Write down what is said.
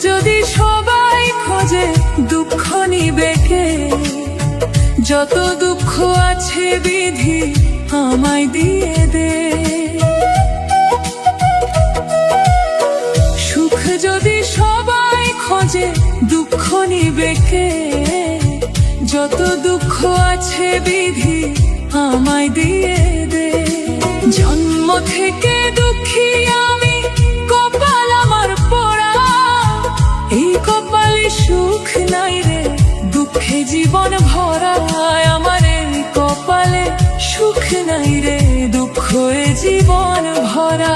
যদি সবাই খোঁজে দুঃখ নিবে কে? যত দুঃখ আছে বিধি আমায় দিয়ে দে। সুখ যদি সবাই খোঁজে দুঃখ নিবে কে? যত দুঃখ আছে বিধি আমায় দিয়ে দে। জন্ম থেকে দুঃখী আমি, কপাল আমার পোড়া। এই কপালে সুখ নাই রে, দুঃখে জীবন ভরা। আমার এই কপালে সুখ নাই রে, দুঃখে জীবন ভরা।